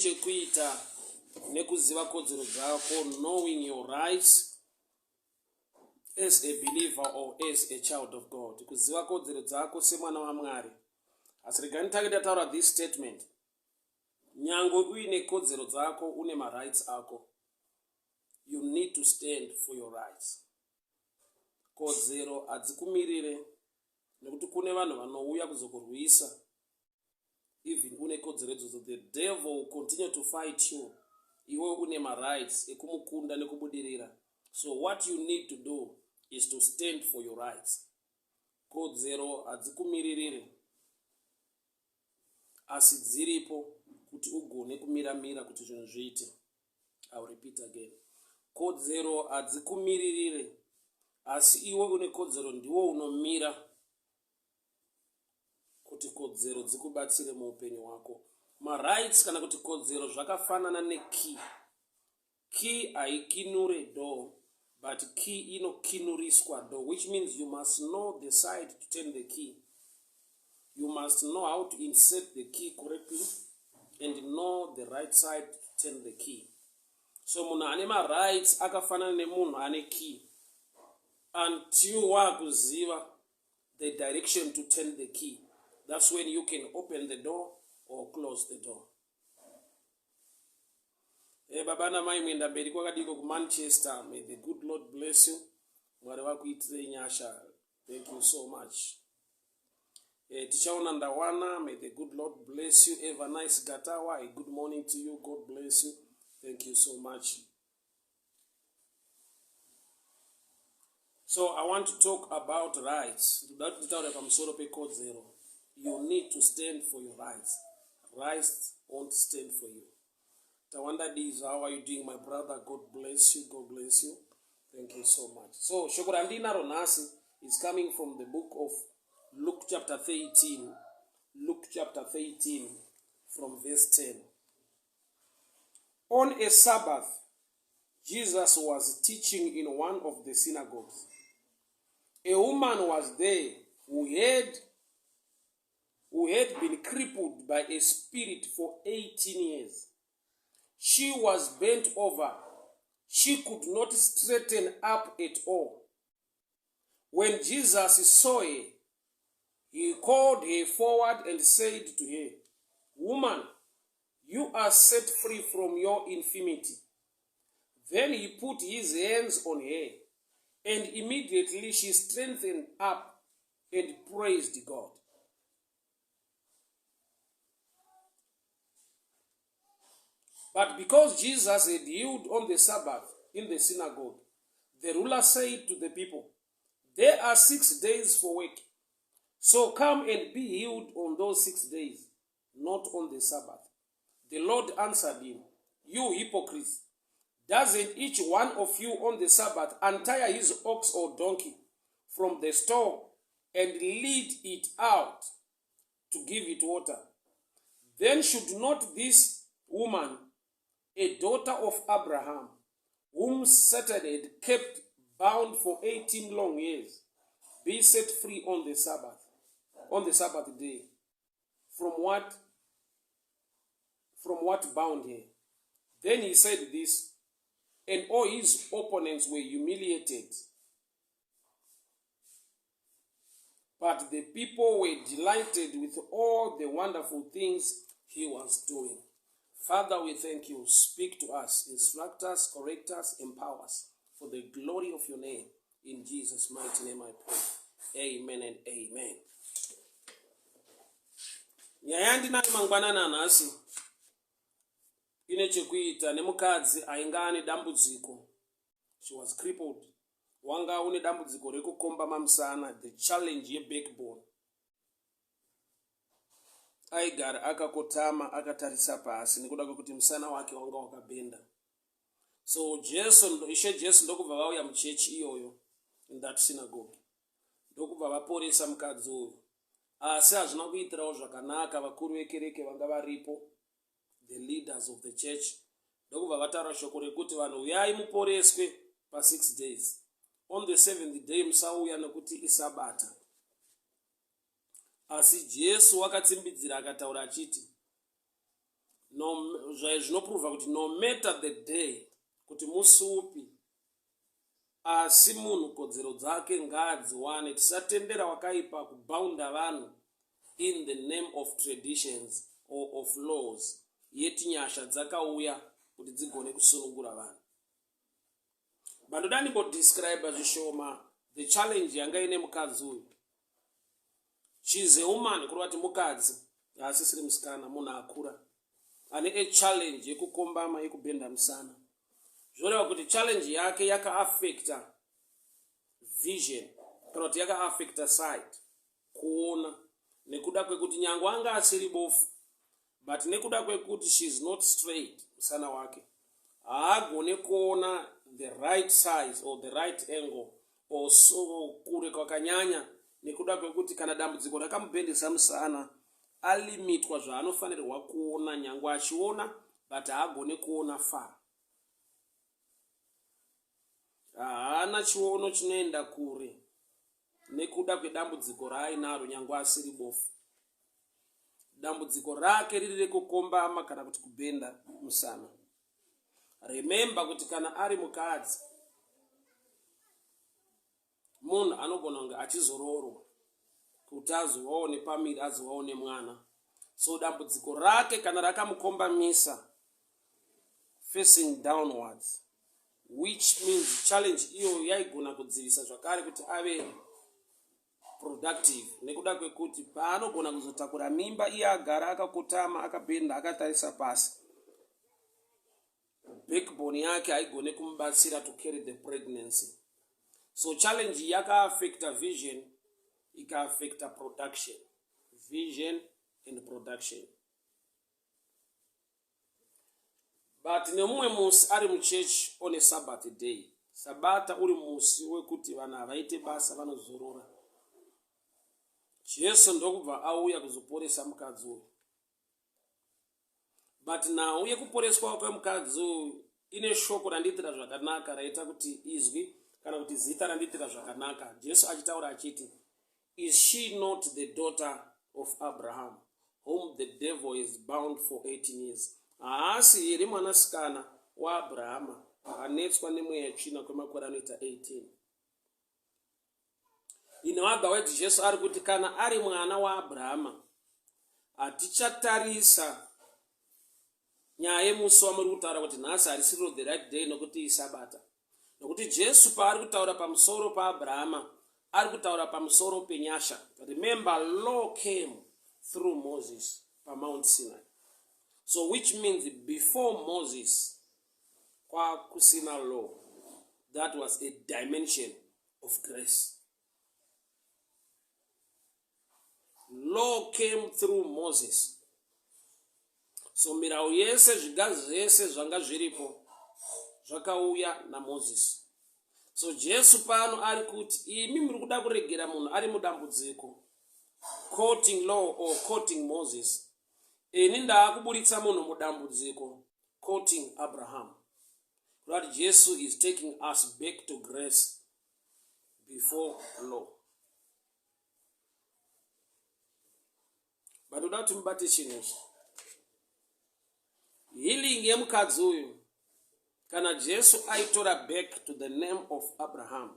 chekuita nekuziva kodzero dzako, knowing your rights as a believer or as a child of God. Kuziva kodzero dzako semwana waMwari. Asi regani take tataura this statement. Nyangwe uine kodzero dzako, une rights ako. You need to stand for your rights. Kodzero hadzikumirire nekuti kune vanhu vanouya kuzokurwisa. Even une kodzero idzodzo, the devil will continue to fight you. Iwe une rights ekumukunda nekubudirira. So what you need to do is to stand for your rights. Kodzero hadzikumiririre, asi dziripo kuti ugone kumira kuti zvinhu zviite. I will repeat again. Kodzero hadzikumiririre, asi iwe une kodzero ndiwo unomira kuti kodzero dzikubatsire muupenyu hwako. Rights kana kuti kodzero zvakafanana nekey. Key haikinure door, but key inokinuriswa door, which means you must know the side to turn the key. You must know how to insert the key correctly and know the right side to turn the key. So munhu ane rights akafanana nemunhu ane key until wakuziva the direction to turn the key. That's when you can open the door or close the door. Baba na mai mwenda mberi kwakadiko ku Manchester. May the good Lord bless you. Mwari wakuitire nyasha. Thank you so much. Tichaona Ndawana, may the good Lord bless you. Have a nice Gatawa. A good morning to you. God bless you. Thank you so much. So I want to talk about rights. You need to stand for your rights. Rights won't stand for you. Tawanda Diz, how are you doing, my brother? God bless you. God bless you. Thank you so much. So Shokurandina Ronasi is coming from the book of Luke chapter 13. Luke chapter 13 from verse 10. On a Sabbath, Jesus was teaching in one of the synagogues. A woman was there who had been crippled by a spirit for 18 years. She was bent over. She could not straighten up at all. When Jesus saw her, he called her forward and said to her, "Woman, you are set free from your infirmity." Then he put his hands on her, and immediately she strengthened up and praised God. But because Jesus had healed on the Sabbath in the synagogue, the ruler said to the people, "There are 6 days for work. So come and be healed on those 6 days, not on the Sabbath." The Lord answered him, "You hypocrites, doesn't each one of you on the Sabbath untie his ox or donkey from the stall and lead it out to give it water? Then should not this woman, a daughter of Abraham, whom Satan had kept bound for 18 long years, be set free on the Sabbath day? From what bound her?" Then he said this, and all his opponents were humiliated. But the people were delighted with all the wonderful things he was doing. Father, we thank you. Speak to us, instruct us, correct us, empower us for the glory of your name. In Jesus' mighty name I pray. Amen and amen. Nyayandi na mangwanana nasi ine chekuita nemukadzi ainga ane dambudziko. She was crippled. Wanga une dambudziko rekukomba mamusana, the challenge ye backbone. Aigara akakotama akatarisa pasi nekuda kwekuti musana wake wanga wakabenda. So Ishe Jesu ndokubva vauya muchechi iyoyo, in that synagogue. Ndokubva vaporesa mukadzi uyu. Asi hazvina kuitirawo zvakanaka vakuru vekereke vanga varipo, the leaders of the church. Ndokubva vataura shoko rekuti vanhu uyai muporeswe pa 6 days. On the 7th day musauya nekuti isabata. Asi Jesu wakatsimbidzira akataura achiti, zvinopruvha kuti no matter the day, kuti musi upi, asi munhu kodzero dzake ngaadziwane. Tisatendera wakaipa kubaunda vanhu in the name of traditions or of laws, yeti nyasha dzakauya kuti dzigone kusunungura vanhu. Bandoda ndingodescribe zvishoma the challenge yanga ine mukadzi uyu. She's a woman, kureva kuti mukadzi, haasisiri musikana, munhu akura, ane a challenge yekukombama, yekubhenda musana. Zvoreva kuti challenge yake yaka-affecta vision, kana kuti yaka-affecta sight, kuona, nekuda kwekuti nyangwe anga asiri bofu, but nekuda kwekuti she's not straight, musana wake, haagone kuona the right size or the right angle, or so kure kwakanyanya, nekuda kwekuti kana dambudziko rakamubhendesa musana, alimitwa zvaanofanirwa kuona, nyangwe achiona, but haagone kuona far. Haana chiono chinoenda kure nekuda kwedambudziko raainaro nyangwe asiri bofu. Dambudziko rake riri rekukombama kana kuti kubhenda musana. Remember kuti kana ari mukadzi, munhu anogona kunge achizoroorwa kuti azovawo nepamiri, azovawo nemwana. So dambudziko rake kana rakamukombamisa facing downwards, which means challenge iyo yaigona kudzivisa zvakare kuti ave productive, nekuda kwekuti paanogona kuzotakura mimba iye agara akakotama, akabhenda, akatarisa pasi, backbone yake haigone kumubatsira to carry the pregnancy. So challenge yaka-affecta vision, ika-affecta production. Vision and production. But nemumwe musi ari muchechi on a Sabbath day. Sabata uri musi wekuti vanhu havaite basa, vanozorora. Jesu ndokubva auya kuzoporesa mukadzi uyu. But nhau yekuporeswa kwemukadzi uyu ine shoko randiitira zvakanaka, raita kuti izwi kana kuti zita randiitira zvakanaka. Jesu achitaura achiti, is she not the daughter of Abraham, whom the devil is bound for 18 years? Haasi here mwanasikana waAbrahama anetswa nemweya yetsvina kwemakore anoita 18. In other words, Jesu ari kuti kana ari mwana waAbrahama, hatichatarisa nyaya yemusi wamuri kutaura kuti nhasi harisiro the right day nokuti isabata. Nokuti Jesu paari kutaura pamusoro paAbrahama, ari kutaura pamusoro penyasha. Remember, law came through Moses paMount Sinai. So which means before Moses, kusina law, that was a dimension of grace. Law came through Moses. So mirau yese, zvigazi zvese zvanga zviripo zvakauya naMoses. So Jesu pano ari kuti imi muri kuda kuregera munhu ari mudambudziko, quoting law or quoting Moses. Ini ndaakuburitsa munhu mudambudziko, quoting Abraham. That Jesus is taking us back to grace before law. But without mbatishing, healing yemukadzi uyu, kana Jesu aitora back to the name of Abraham,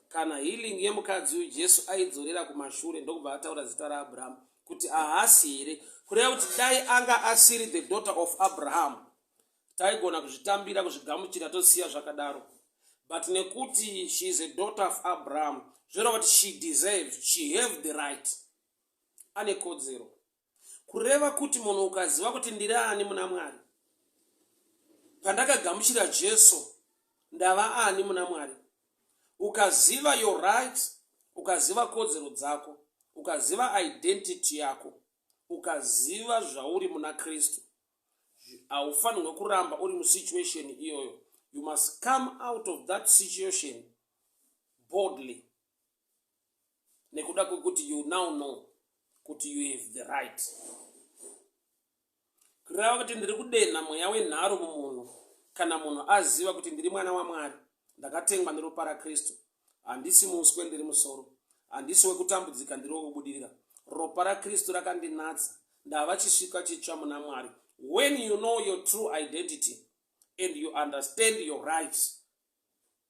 kana healing yemukadzi uyu Jesu aidzorera kumashure ndokubva ataura zita raAbraham kuti haasi here, kureva kuti dai anga asiri the daughter of Abraham, taigona kuzvitambira, kuzvigamuchira, tosiya zvakadaro. But nekuti she is a daughter of Abraham, zvoreva kuti she deserves, she have the right, ane kodzero. Kureva kuti munhu ukaziva kuti ndiri ani muna Mwari, pandakagamuchira Jesu ndava ani muna Mwari, ukaziva your rights, ukaziva kodzero dzako, ukaziva identity yako, ukaziva zvauri muna Kristu, haufanirwi kuramba uri musituation iyoyo. You must come out of that situation boldly, nekuda kwekuti you now know kuti you have the right. Kureva kuti ndiri kudenha mweya wenharo mumunhu, kana munhu aziva kuti ndiri mwana waMwari, ndakatengwa neropa raKristu, handisi muswe, ndiri musoro, handisi wekutambudzika, ndiri wokubudirira. Ropa raKristu rakandinatsa, ndava chisvika chitsva muna Mwari. When you know your true identity and you understand your rights,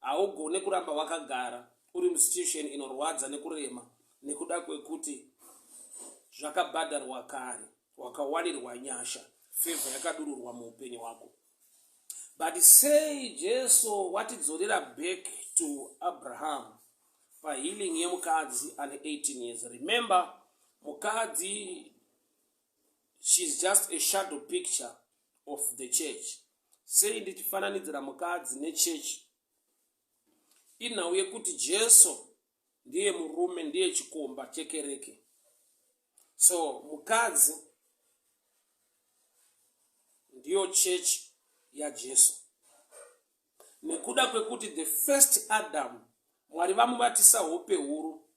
haugone kuramba wakagara uri musituation inorwadza nekurema nekuda kwekuti zvakabhadharwa kare, wakawanirwa nyasha, favor yakadururwa muupenyu hwako. But say Jesu watidzorera back to Abraham pahealing yemukadzi ane 18 years. Remember, mukadzi, she's just a shadow picture of the church. Say ndichifananidzira mukadzi nechurch inhau yekuti Jesu ndiye murume, ndiye chikomba chekereke. So mukadzi ndiyo church ya Jesu. Nekuda kwekuti the first Adam, Mwari vamubatisa hope huru,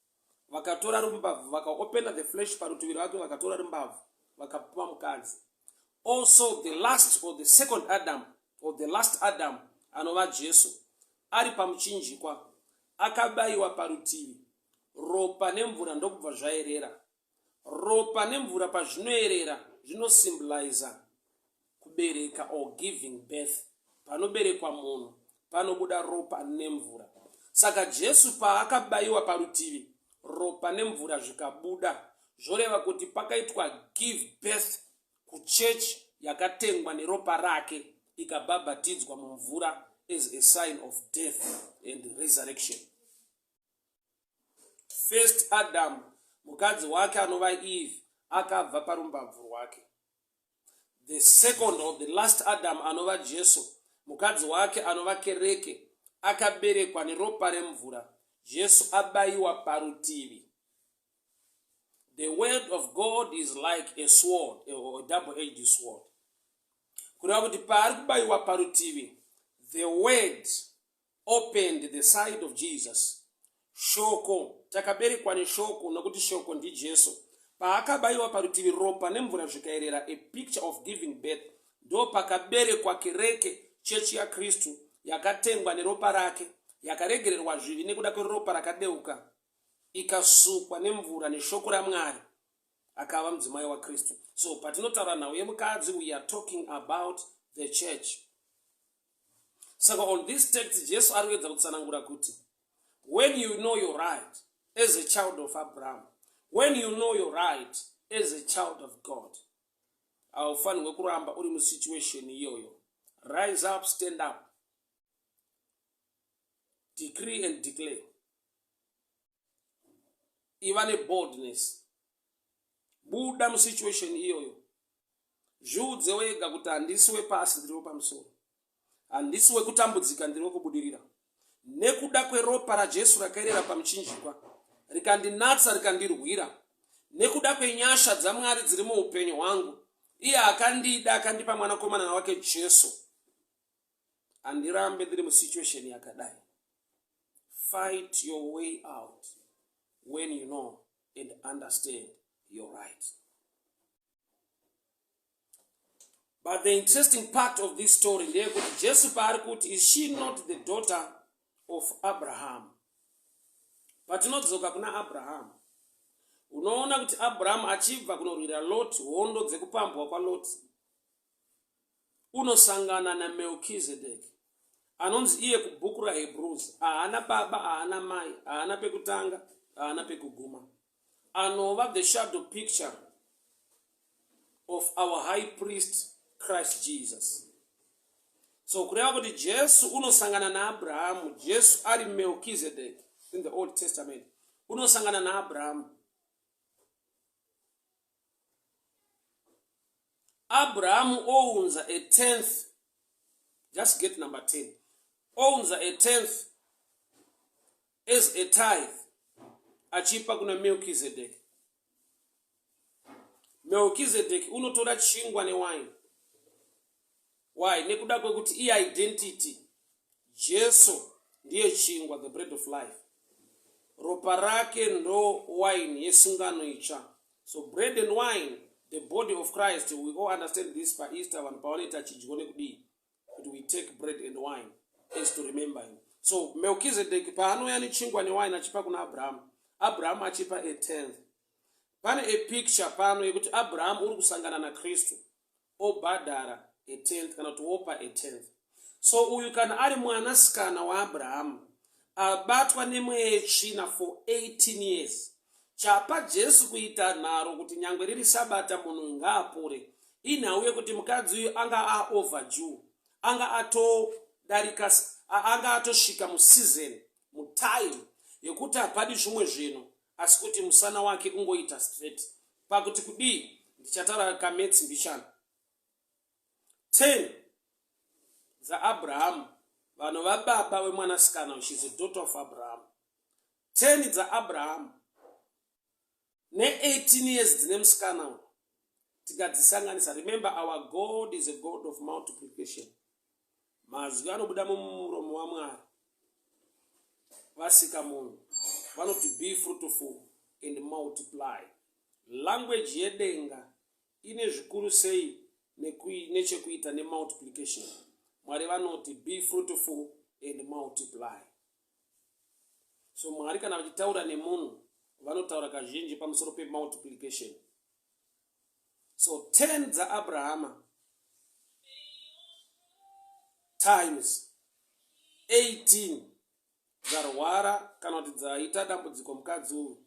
vakatora rumbavhu, vakaopena the flesh parutivi rwake, vakatora rumbavhu, vakapuwa mukadzi. Also the last or the second Adam, or the last Adam, anova Jesu, ari pamuchinjikwa, akabayiwa parutivi, ropa nemvura ndokubva zvaerera. Ropa nemvura pazvinoerera zvinosimboliza kubereka or giving birth. Panoberekwa munhu panobuda ropa nemvura. Saka Jesu paakabayiwa parutivi, ropa nemvura zvikabuda, zvoreva kuti pakaitwa give birth kuchurch yakatengwa neropa rake, ikabhabhatidzwa mumvura as a sign of death and resurrection. First Adam, mukadzi wake anova Eve, akabva parumbabvu rwake. The second or the last Adam anova Jesu, mukadzi wake anova kereke, akaberekwa neropa remvura. Jesu abayiwa parutivi. The word of God is like a sword, or a double-edged sword. Kureva kuti paari kubayiwa parutivi, the word opened the side of Jesus. Shoko, takaberekwa neshoko, nokuti shoko ndi Jesu. Paakabayiwa parutivi, ropa nemvura zvikaerera, a picture of giving birth, ndo pakaberekwa kereke, chechi ya Kristu, yakatengwa neropa rake, yakaregererwa zvivi nekuda kweropa rakadeuka, ikasukwa nemvura neshoko raMwari, akava mudzimai wa Kristu. So patinotaura nhau yemukadzi, we are talking about the church. Saka on this text, Jesu arikuedza kutsanangura kuti, when you know your right as a child of Abraham, when you know your right as a child of God, haufanirwe kuramba uri musituation iyoyo. Rise up, stand up, decree and declare. Even a boldness. Buda musituation iyoyo. Zviudze wega kuti handisiwe pasi ndiri pamusoro. Handisiwe kutambudzika ndiri kubudirira. Nekuda kweropa raJesu rakaerera pamuchinjikwa, rikandinatsa rikandirwira. Nekuda kwenyasha dzaMwari dziri muupenyu hwangu, iye akandida, akandipa mwanakomana wake Jesu. Handirambe ndiri musituation yakadai. Fight your way out when you know and understand your right. But the interesting part of this story, Jesu paari kuti, is she not the daughter of Abraham? Patinodzoka kuna Abraham, unoona kuti Abraham achibva kunorwira Lot, hondo dzekupambwa kwa Lot, unosangana na Melchizedek, anonzi iye kubhuku raHebrews, haana baba, haana mai, haana pekutanga, haana pekuguma. Anova the shadow picture of our high priest Christ Jesus. So kureva kuti Jesu unosangana na Abraham, Jesu ari Melchizedek in the Old Testament, unosangana na Abraham. Abraham owns a tenth, just get number 10, owns a tenth as a tithe, achipa kuna Melchizedek. Melchizedek unotora chingwa ne wine. Why? Nekuda kwekuti identity, Jesu ndiye chingwa, the bread of life. Ropa rake ndo wine yesungano itsva. So bread and wine, the body of Christ, we all understand this by Easter, when paoneta chijigone kudi, but we take bread and wine as to remember him. So Melchizedek paano yani chingwa ne wine achipa kuna Abraham. Abraham achipa a tenth. Pane a picture pano yekuti Abraham uri kusangana na Kristu. obhadhara a tenth kana kuti opa a tenth. So uyu kana ari mwanasikana waAbhurahama abatwa nemweya yetsvina for 18 years. Chapa Jesu kuita nharo kuti nyangwe riri sabata munhu ngaapore inhauye kuti mukadzi uyu anga overdue, anga atosvika musizeni, mutime yekuti hapadi zvimwe zvinhu asi kuti musana wake ungoita straight. Pakuti kudii ndichataura kametsi mbishana 10 dzaAbhurahama, vanhu vababa wemwanasikana, she's a daughter of Abraham. 10 dzaAbhurahama ne18 years dzine musikana uyu tikadzisanganisa. Remember, our God is a God of multiplication. Mazwi anobuda mumuromo waMwari. Vasika munhu vanoti be fruitful and multiply. Language yedenga ine zvikuru sei nechekuita nemultiplication. Mwari vanoti be fruitful and multiply. So Mwari kana vachitaura nemunhu vanotaura kazhinji pamusoro multiplication. So 10 dzaAbhurahama times 18 dzarwara kana kuti dzaita dambudziko mukadzi uyu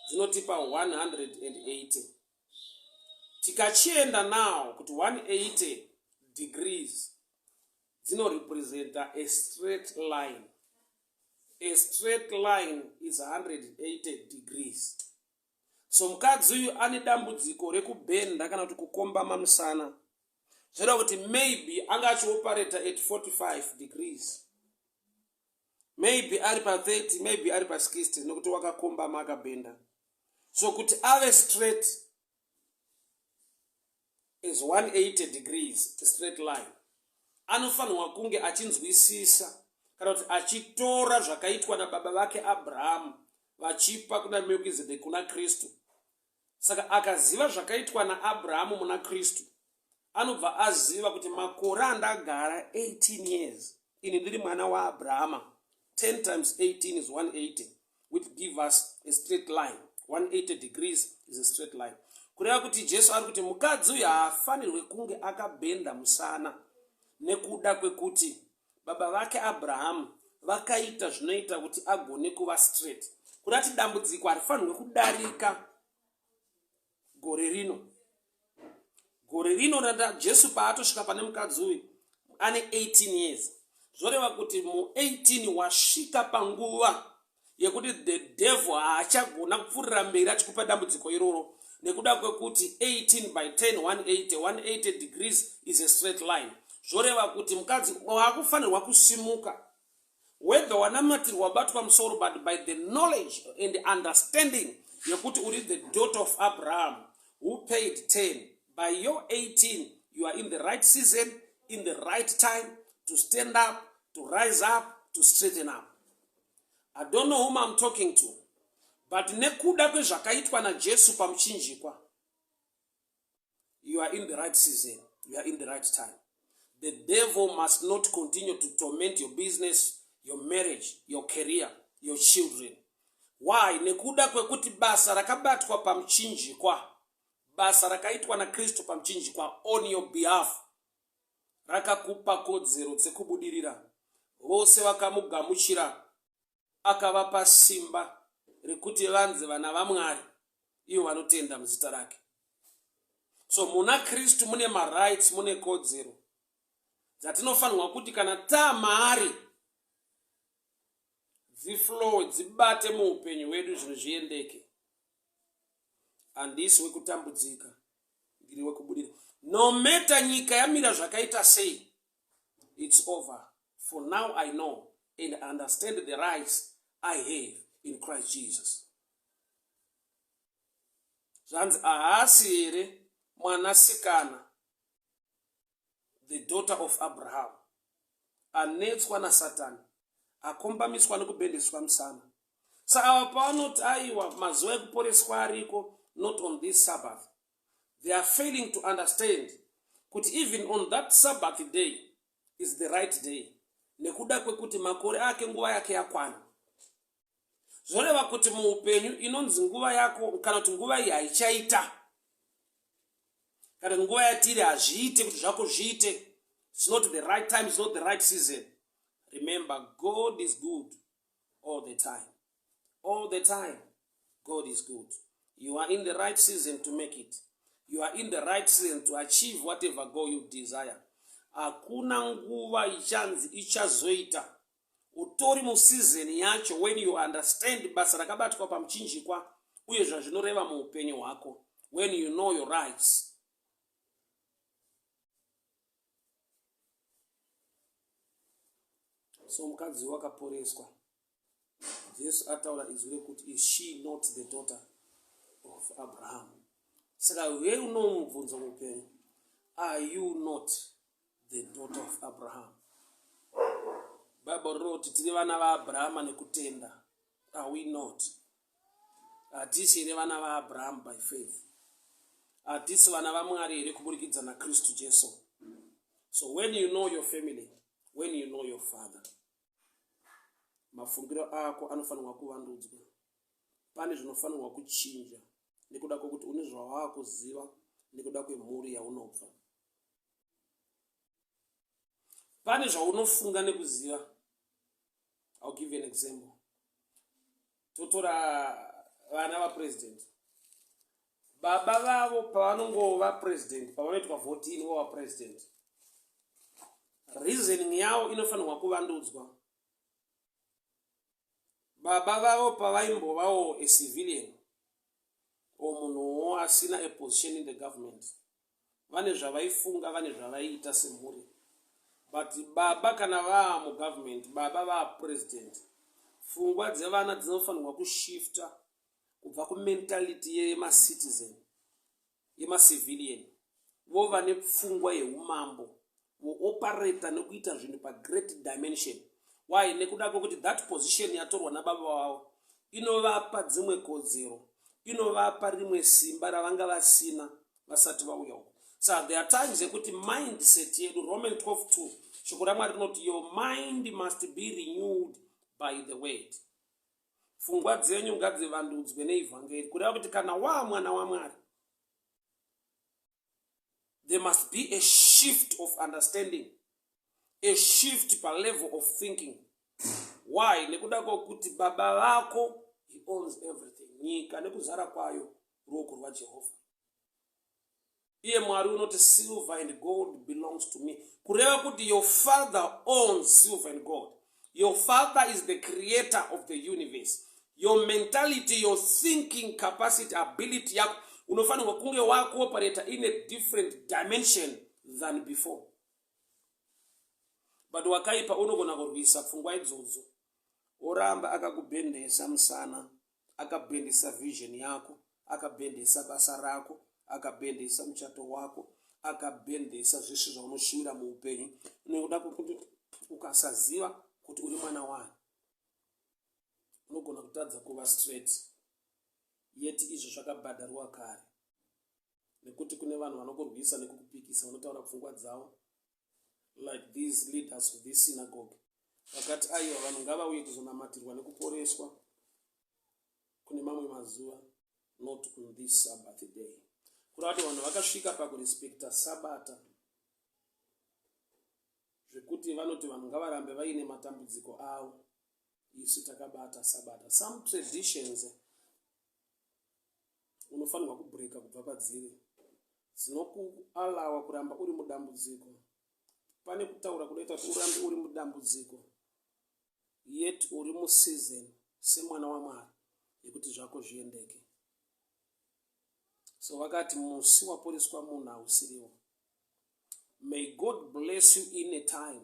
dzinotipa 180. Tikachienda now kuti 180 degrees dzinorepresenta a straight line. A straight line is 180 degrees. So mukadzi uyu ane dambudziko rekubhenda kana kuti kukombama musana. Zvoreva kuti maybe anga achioperata at 45 degrees. Maybe ari pa 30, maybe ari pa 60 nokuti wakakombama akabhenda. So kuti ave straight is 180 degrees, a straight line. Anofanirwa kunge achinzwisisa kana kuti achitora zvakaitwa nababa vake Abraham vachipa kuna Melchizedek kuna Kristu. Saka akaziva zvakaitwa naAbhurahama muna Kristu, anobva aziva kuti makore andagara 18 years ini ndiri mwana waAbhurahama. 10 times 18 is 180, which give us a straight line. 180 degrees is a straight line. Kureva kuti Jesu ari kuti mukadzi uyu haafanirwe kunge akabhenda musana nekuda kwekuti baba vake Abraham vakaita zvinoita kuti agone kuva straight. Kurati dambudziko harifanirwe kudarika gore rino. Gore rino randa Jesu paatosvika pane mukadzi uyu ane 18 years. Zvoreva kuti mu18 wasvika panguva yekuti the devil haachagona kupfuurira mberi achikupa dambudziko iroro nekuda kwekuti 18 by 10 180 degrees is a straight line. Zvoreva kuti mukadzi waakufanirwa kusimuka whether wanamatirwa wabatwa musoro, but by the knowledge and the understanding yekuti uri the daughter of Abraham who paid 10. By your 18 you are in the right season, in the right time to stand up, to rise up, to straighten up. I don't know whom I'm talking to, but nekuda kwezvakaitwa naJesu pamuchinjikwa, you are in the right season, you are in the right time. The devil must not continue to torment your business, your marriage, your career, your children. Why? Nekuda kwekuti basa rakabatwa pamuchinjikwa, basa rakaitwa na Kristu pamuchinjikwa on your behalf, rakakupa kodzero dzekubudirira. Vose vakamugamuchira akavapa simba rekuti vanze vana vaMwari ivo vanotenda muzita rake. So muna Kristu mune marights, mune kodzero dzatinofanirwa kuti kana taamari dziflow, dzibate muupenyu hwedu zvinhu zviendeke. Handisi wekutambudzika, ndiri wekubudira. No matter nyika yamira zvakaita sei, it's over. For now I know and understand the rights I have in Christ Jesus. Zvanzi haasi here mwanasikana, the daughter of Abraham, anetswa naSatani, akombamiswa nekubhendeswa musana. Saka pavanoti aiwa mazuva ekuporeswa ariko, not on this Sabbath. They are failing to understand kuti even on that Sabbath day is the right day. Nekuda kwekuti makore ake nguva yake yakwana. Zvoreva kuti muupenyu inonzi nguva yako kana kuti nguva iyi haichaita. kana nguva yatiri hazviite kuti zvako zviite. It's not the right time, it's not the right season. Remember, God is good all the time. All the time, God is good. You are in the right season to make it. You are in the right season to achieve whatever goal you desire. Hakuna nguva ichanzi ichazoita. Utori museason yacho when you understand basa rakabatwa pamuchinjikwa uye zvazvinoreva muupenyu hwako. When you know your rights. So mukadzi wakaporeswa. Jesu ataura izwi rekuti, is she not the daughter of Abraham? Saka wewe unomubvunza muupenyu, are you not the daughter of Abraham? Bible wrote tiri vana vaAbrahama nekutenda. Are we not? Hatisi here vana vaAbraham by faith. Hatisi vana vaMwari here kuburikidza naKristu Jesu. So when you know your family, when you know your father, mafungiro ako anofanirwa kuvandudzwa. Pane zvinofanirwa kuchinja nekuda kwokuti une zvawaakuziva nekuda kwemhuri yaunobva. Pane zvaunofunga nekuziva. I'll give you an example. Totora vana vapresident. Baba vavo pavanongova president, pavanoitwa votini vova president. Reasoning yavo inofanirwa kuvandudzwa. Baba vavo pavaimbovawo a civilian or munhuwo asina a position in the government, vane zvavaifunga, vane zvavaiita semhuri. But baba kana vaa mugovernment, baba vaa president, pfungwa dzevana dzinofanirwa kushifta kubva kumentality yemacitizen, yemacivilian, vova nepfungwa yeumambo, vooperator nekuita zvinhu pagreat dimension. Why? Nekuda kwokuti that position yatorwa nababa wavo inovapa dzimwe kodzero, inovapa rimwe simba ravanga vasina vasati vauya uko. So there are times yekuti mindset yedu, Romans 12:2, shoko raMwari rinoti your mind must be renewed by the word. Pfungwa dzenyu ngadzivandudzwe neevhangeri. Kureva kuti kana waa mwana waMwari, there must be a shift of understanding, a shift per level of thinking. Why? Nekuda kwokuti baba vako, he owns everything. Nyika nekuzara kwayo ruoko rwaJehovha. Iye Mwari unoti silver and gold belongs to me. Kureva kuti your father owns silver and gold. Your father is the creator of the universe. Your mentality, your thinking capacity, ability yako unofanirwa kunge wakuoperate in a different dimension than before. But wakaipa unogona kurwisa pfungwa idzodzo. Oramba akakubhendesa musana, akabhendesa vision yako, akabhendesa basa rako, akabhendesa muchato wako, akabhendesa zveshe zvaunoshuvira muupenyu. Nekuda kwokuti ukasaziva kuti uri mwana wani, unogona kutadza kuva straight. Yeti izvo zvakabhadharwa kare. Nekuti kune vanhu vanokurwisa nekukupikisa, vanotaura pfungwa dzavo. Like these leaders of this synagogue. Vakati aiwa vanhu ngavauye kuzonamatirwa nekuporeswa kune mamwe mazuva, not on this Sabbath day. Kurati vanhu vakasvika pakurespecta sabata zvekuti vanoti vanhu ngavarambe vaine matambudziko avo, isu takabata sabata. Some traditions unofanirwa kubreka kubva padziri dzinokualawa kuramba uri mudambudziko. Pane kutaura kunoita kuti urambe uri mudambudziko, yet uri museason semwana waMwari yekuti zvako zviendeke. So vakati musi waporeswa munhu hausiriwo. May God bless you in a time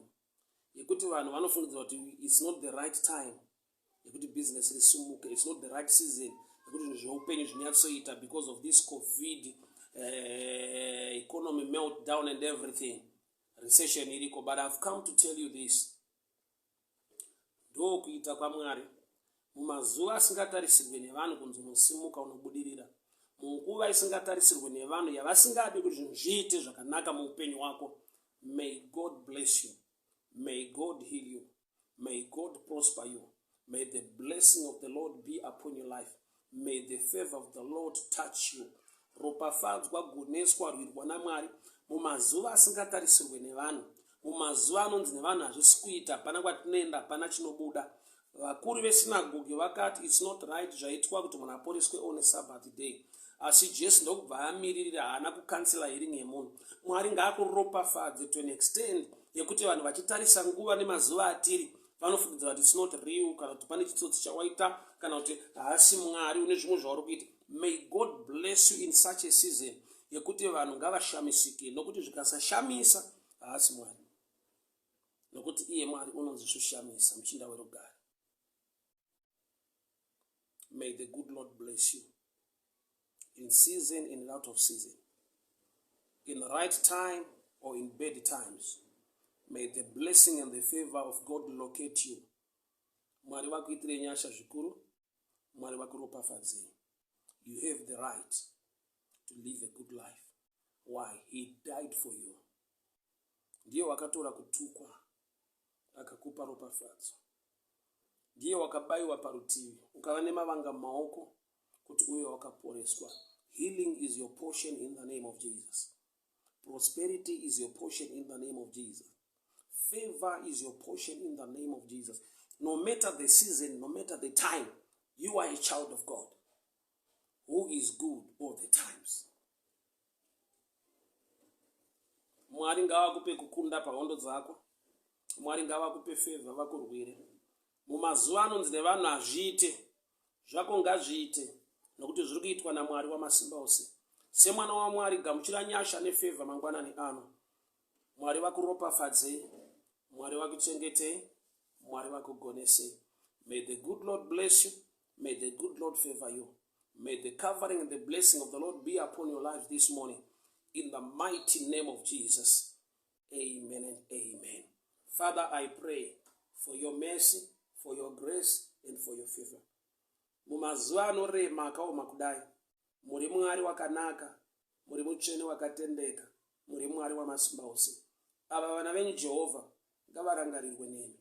yekuti vanhu vanofungidzwa kuti it's not the right time yekuti business risumuke, it's not the right season yekuti zveupenyu zvinyatsoita because of this COVID economy meltdown and everything. Recession iriko, but I've come to tell you this. Ndo kuita kwaMwari mumazuva asingatarisirwe nevanhu kunzi musimuka unobudirira, munguva isingatarisirwe nevanhu yavasingadi kuti zvinhu zviite zvakanaka muupenyu hwako. May God bless you. May God heal you. May God prosper you. May the blessing of the Lord be upon your life. May the favor of the Lord touch you. ropafadzwa, goneswa, rwirwa naMwari mumazuva asingatarisirwe nevanhu, mumazuva anonzi nevanhu hazvisi kuita, hapana kwatinoenda, hapana chinobuda. Vakuru vesinagoge vakati it's not right zvaitwa kuti munhu aporeswe on a Sabbath day. Asi Jesu ndokubva amiririra, haana kukansela healing yemunhu. Mwari ngaakuropafadze to an extent yekuti vanhu vachitarisa nguva nemazuva atiri vanofungidzira kuti it's not real, kana kuti pane chitsotsi chawaita, kana kuti haasi Mwari, une zvimwe zvauri kuita. May God bless you in such a season yekuti vanhu ngavashamisike, nokuti zvikasashamisa haasi Mwari, nokuti iye Mwari unonzi zvishamisa, muchinda werugare. May the good Lord bless you in season and out of season, in the right time or in bad times. May the blessing and the favor of God locate you. Mwari vakuitire nyasha zvikuru, Mwari vakuropafadzei. You have the right to live a good life. Why? He died for you. Ndiye wakatora kutukwa akakupa ropafadzo. Ndiye wakabayiwa parutivi ukava nemavanga mumaoko kuti uye wakaporeswa. Healing is your portion in the name of Jesus. Prosperity is your portion in the name of Jesus. Favor is your portion in the name of Jesus. No matter the season, no matter the time, you are a child of God who is good all the times. Mwari ngavakupe kukunda pahondo dzako. Mwari ngavakupe favor vakurwire. Mumazuva anonzi nevanhu hazviite, zvako ngazviite, nokuti zviri kuitwa naMwari wamasimba ose. Semwana waMwari gamuchira nyasha nefavor mangwanani ano. Mwari vakuropafadzei, Mwari vakuchengetei, Mwari vakugonesei. May the good Lord bless you. May the good Lord favor you. May the covering and the blessing of the Lord be upon your life this morning. In the mighty name of Jesus. Amen and amen. Father, I pray for your mercy, for your grace, and for your favor. Mumazuva anorema akaoma kudai, muri Mwari wakanaka, muri mutsvene wakatendeka, muri Mwari wamasimba ose. Ava vana venyu Jehovha ngavarangarirwe nemi.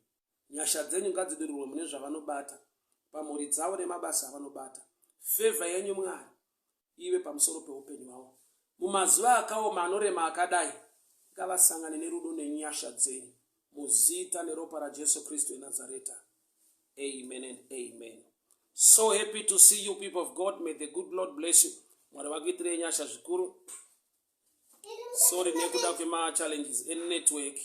Nyasha dzenyu ngadzidirirwe mune zvavanobata, pamhuri dzavo nemabasa avanobata. Favor yenyu Mwari ive pamusoro peupenyu hwavo. Mumazuva akaoma anorema akadai, ngavasangane nerudo nenyasha dzenyu. Muzita neropa raJesu Kristu eNazareta. Amen and amen. So happy to see you, people of God. May the good Lord bless you. Mwari vakuitire nyasha zvikuru. Sorry nekuda kwema challenges in network.